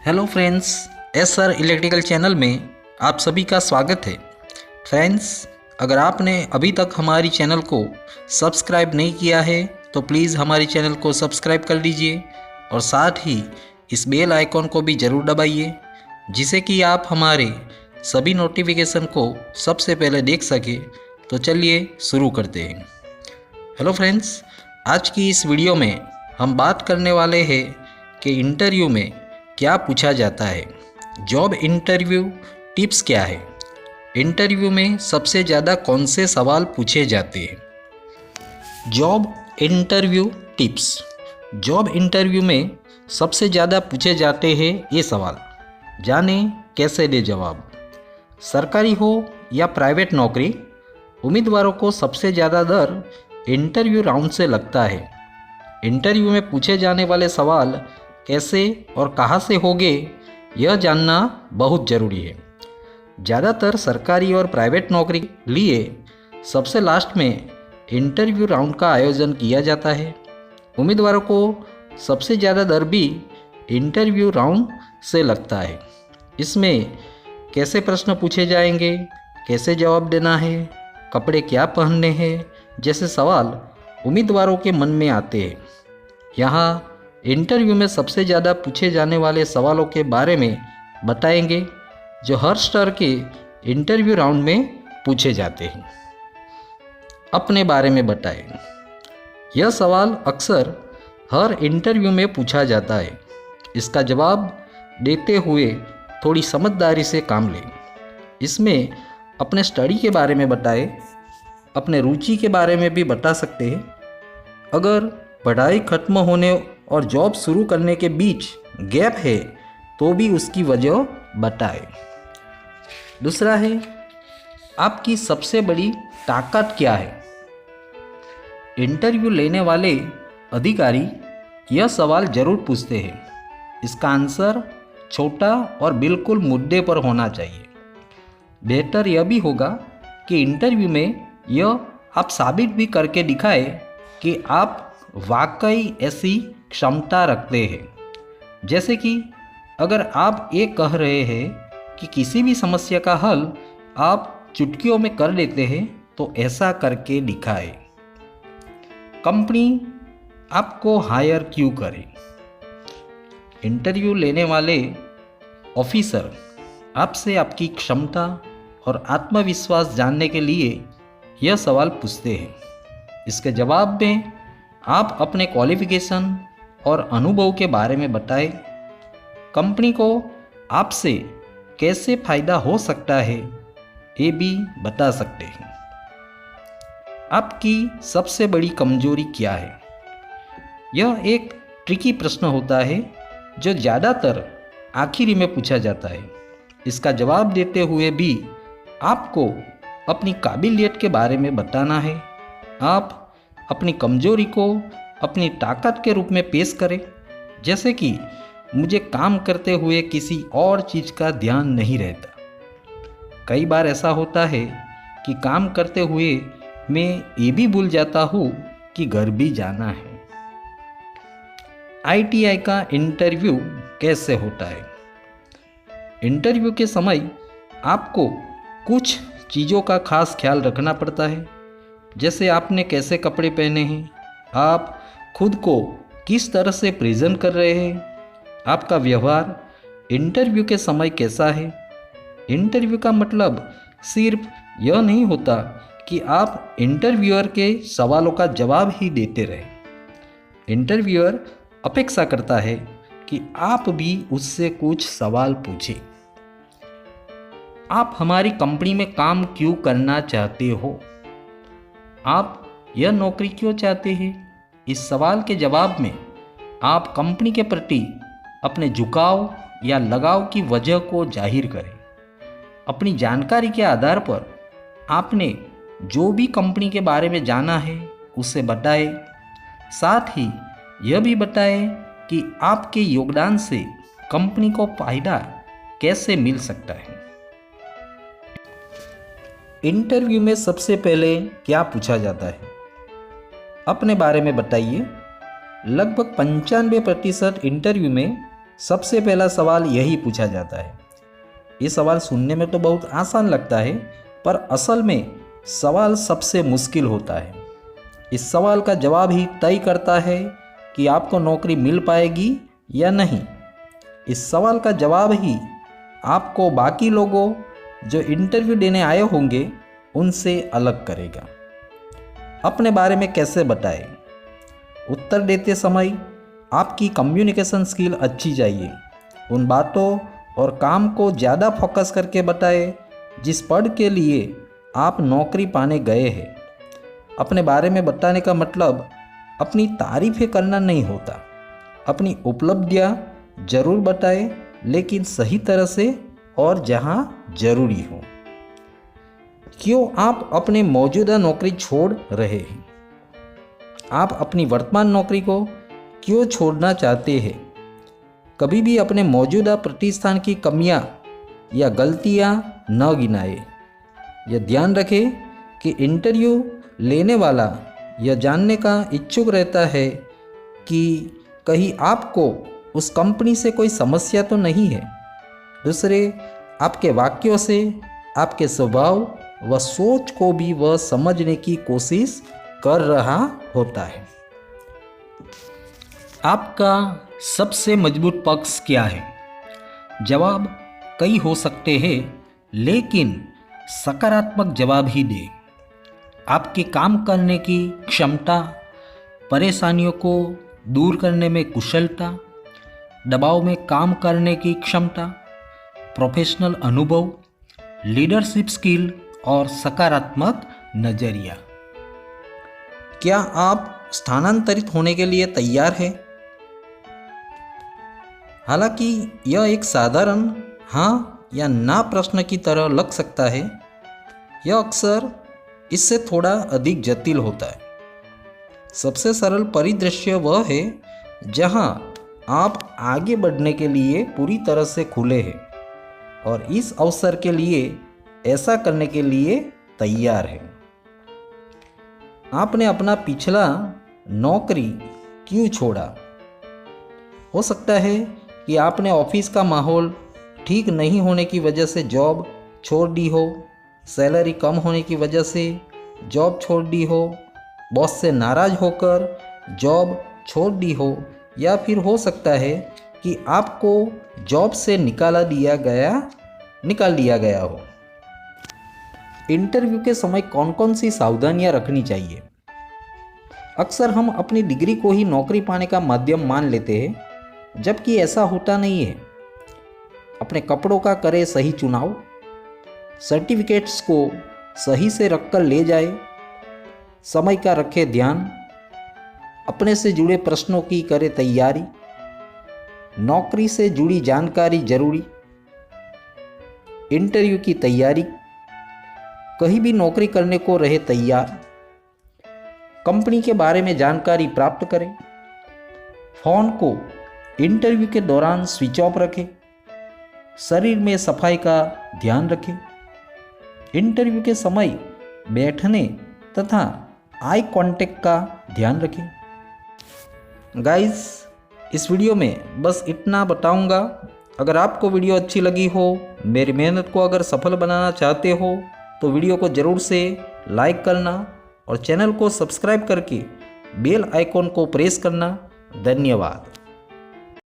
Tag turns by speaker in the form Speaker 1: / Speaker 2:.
Speaker 1: Hello friends, SR electrical channel में आप सभी का स्वागत है। फ्रेंड्स, अगर आपने अभी तक हमारी चैनल को सब्सक्राइब नहीं किया है तो प्लीज़ हमारी चैनल को सब्सक्राइब कर लीजिए और साथ ही इस बेल आइकॉन को भी ज़रूर दबाइए, जिससे कि आप हमारे सभी नोटिफिकेशन को सबसे पहले देख सके। तो चलिए शुरू करते हैं। हेलो फ्रेंड्स, आज की इस वीडियो में हम बात करने वाले हैं कि इंटरव्यू में क्या पूछा जाता है। जॉब इंटरव्यू टिप्स क्या है, इंटरव्यू में सबसे ज़्यादा कौन से सवाल पूछे जाते हैं। Job interview tips. Job interview में सबसे ज़्यादा पूछे जाते हैं ये सवाल, जाने कैसे दे जवाब। सरकारी हो या प्राइवेट नौकरी, उम्मीदवारों को सबसे ज़्यादा डर इंटरव्यू राउंड से लगता है। इंटरव्यू में पूछे जाने वाले सवाल कैसे और कहाँ से होंगे, यह जानना बहुत ज़रूरी है। ज़्यादातर सरकारी और प्राइवेट नौकरी लिए सबसे लास्ट में इंटरव्यू राउंड का आयोजन किया जाता है। उम्मीदवारों को सबसे ज़्यादा डर भी इंटरव्यू राउंड से लगता है। इसमें कैसे प्रश्न पूछे जाएंगे, कैसे जवाब देना है, कपड़े क्या पहनने हैं जैसे सवाल उम्मीदवारों के मन में आते हैं। यहाँ इंटरव्यू में सबसे ज़्यादा पूछे जाने वाले सवालों के बारे में बताएंगे, जो हर स्तर के इंटरव्यू राउंड में पूछे जाते हैं। अपने बारे में बताएं। यह सवाल अक्सर हर इंटरव्यू में पूछा जाता है। इसका जवाब देते हुए थोड़ी समझदारी से काम लें। इसमें अपने स्टडी के बारे में बताएं, अपने रुचि के बारे में भी बता सकते हैं। अगर पढ़ाई खत्म होने और जॉब शुरू करने के बीच गैप है तो भी उसकी वजह बताएं। दूसरा है, आपकी सबसे बड़ी ताकत क्या है। इंटरव्यू लेने वाले अधिकारी यह सवाल जरूर पूछते हैं। इसका आंसर छोटा और बिल्कुल मुद्दे पर होना चाहिए। बेहतर यह भी होगा कि इंटरव्यू में यह आप साबित भी करके दिखाए कि आप वाकई ऐसी क्षमता रखते हैं। जैसे कि अगर आप ये कह रहे हैं कि किसी भी समस्या का हल आप चुटकियों में कर देते हैं, तो ऐसा करके दिखाए। कंपनी आपको हायर क्यों करे। इंटरव्यू लेने वाले ऑफिसर आपसे आपकी क्षमता और आत्मविश्वास जानने के लिए यह सवाल पूछते हैं। इसके जवाब में आप अपने क्वालिफिकेशन और अनुभव के बारे में बताएं। कंपनी को आपसे कैसे फ़ायदा हो सकता है, ये भी बता सकते हैं। आपकी सबसे बड़ी कमजोरी क्या है। यह एक ट्रिकी प्रश्न होता है जो ज़्यादातर आखिरी में पूछा जाता है। इसका जवाब देते हुए भी आपको अपनी काबिलियत के बारे में बताना है। आप अपनी कमजोरी को अपनी ताकत के रूप में पेश करें, जैसे कि मुझे काम करते हुए किसी और चीज़ का ध्यान नहीं रहता। कई बार ऐसा होता है कि काम करते हुए मैं ये भी भूल जाता हूँ कि घर भी जाना है। ITI का इंटरव्यू कैसे होता है। इंटरव्यू के समय आपको कुछ चीज़ों का खास ख्याल रखना पड़ता है, जैसे आपने कैसे कपड़े पहने हैं, आप खुद को किस तरह से प्रेजेंट कर रहे हैं, आपका व्यवहार इंटरव्यू के समय कैसा है। इंटरव्यू का मतलब सिर्फ यह नहीं होता कि आप इंटरव्यूअर के सवालों का जवाब ही देते रहें। इंटरव्यूअर अपेक्षा करता है कि आप भी उससे कुछ सवाल पूछें। आप हमारी कंपनी में काम क्यों करना चाहते हो। आप यह नौकरी क्यों चाहते हैं। इस सवाल के जवाब में आप कंपनी के प्रति अपने झुकाव या लगाव की वजह को जाहिर करें। अपनी जानकारी के आधार पर आपने जो भी कंपनी के बारे में जाना है उसे बताएं। साथ ही यह भी बताएं कि आपके योगदान से कंपनी को फायदा कैसे मिल सकता है। इंटरव्यू में सबसे पहले क्या पूछा जाता है, अपने बारे में बताइए। लगभग 95% इंटरव्यू में सबसे पहला सवाल यही पूछा जाता है। ये सवाल सुनने में तो बहुत आसान लगता है, पर असल में सवाल सबसे मुश्किल होता है। इस सवाल का जवाब ही तय करता है कि आपको नौकरी मिल पाएगी या नहीं। इस सवाल का जवाब ही आपको बाकी लोगों जो इंटरव्यू देने आए होंगे उनसे अलग करेगा। अपने बारे में कैसे बताएं? उत्तर देते समय आपकी कम्युनिकेशन स्किल अच्छी चाहिए। उन बातों और काम को ज़्यादा फोकस करके बताएं जिस पद के लिए आप नौकरी पाने गए हैं। अपने बारे में बताने का मतलब अपनी तारीफ़ें करना नहीं होता। अपनी उपलब्धियां जरूर बताएं, लेकिन सही तरह से और जहां जरूरी हो। क्यों आप अपनी मौजूदा नौकरी छोड़ रहे हैं? आप अपनी वर्तमान नौकरी को क्यों छोड़ना चाहते हैं? कभी भी अपने मौजूदा प्रतिष्ठान की कमियां या गलतियां न गिनाएं। यह ध्यान रखें कि इंटरव्यू लेने वाला यह जानने का इच्छुक रहता है कि कहीं आपको उस कंपनी से कोई समस्या तो नहीं है। दूसरे, आपके वाक्यों से आपके स्वभाव व सोच को भी वह समझने की कोशिश कर रहा होता है। आपका सबसे मजबूत पक्ष क्या है? जवाब कई हो सकते हैं, लेकिन सकारात्मक जवाब ही दें। आपके काम करने की क्षमता, परेशानियों को दूर करने में कुशलता, दबाव में काम करने की क्षमता, प्रोफेशनल अनुभव, लीडरशिप स्किल और सकारात्मक नजरिया। क्या आप स्थानांतरित होने के लिए तैयार हैं? हालांकि यह एक साधारण हाँ या ना प्रश्न की तरह लग सकता है, यह अक्सर इससे थोड़ा अधिक जटिल होता है। सबसे सरल परिदृश्य वह है जहां आप आगे बढ़ने के लिए पूरी तरह से खुले हैं और इस अवसर के लिए ऐसा करने के लिए तैयार हैं। आपने अपना पिछला नौकरी क्यों छोड़ा? हो सकता है कि आपने ऑफिस का माहौल ठीक नहीं होने की वजह से जॉब छोड़ दी हो, सैलरी कम होने की वजह से जॉब छोड़ दी हो, बॉस से नाराज़ होकर जॉब छोड़ दी हो, या फिर हो सकता है कि आपको जॉब से निकाल दिया गया हो। इंटरव्यू के समय कौन कौन सी सावधानियां रखनी चाहिए? अक्सर हम अपनी डिग्री को ही नौकरी पाने का माध्यम मान लेते हैं, जबकि ऐसा होता नहीं है। अपने कपड़ों का करें सही चुनाव, सर्टिफिकेट्स को सही से रखकर ले जाए, समय का रखें ध्यान, अपने से जुड़े प्रश्नों की करें तैयारी, नौकरी से जुड़ी जानकारी जरूरी, इंटरव्यू की तैयारी, कहीं भी नौकरी करने को रहे तैयार, कंपनी के बारे में जानकारी प्राप्त करें, फ़ोन को इंटरव्यू के दौरान स्विच ऑफ रखें, शरीर में सफाई का ध्यान रखें, इंटरव्यू के समय बैठने तथा आई कांटेक्ट का ध्यान रखें। गाइस, इस वीडियो में बस इतना बताऊंगा। अगर आपको वीडियो अच्छी लगी हो, मेरी मेहनत को अगर सफल बनाना चाहते हो, तो वीडियो को ज़रूर से लाइक करना और चैनल को सब्सक्राइब करके बेल आइकॉन को प्रेस करना। धन्यवाद।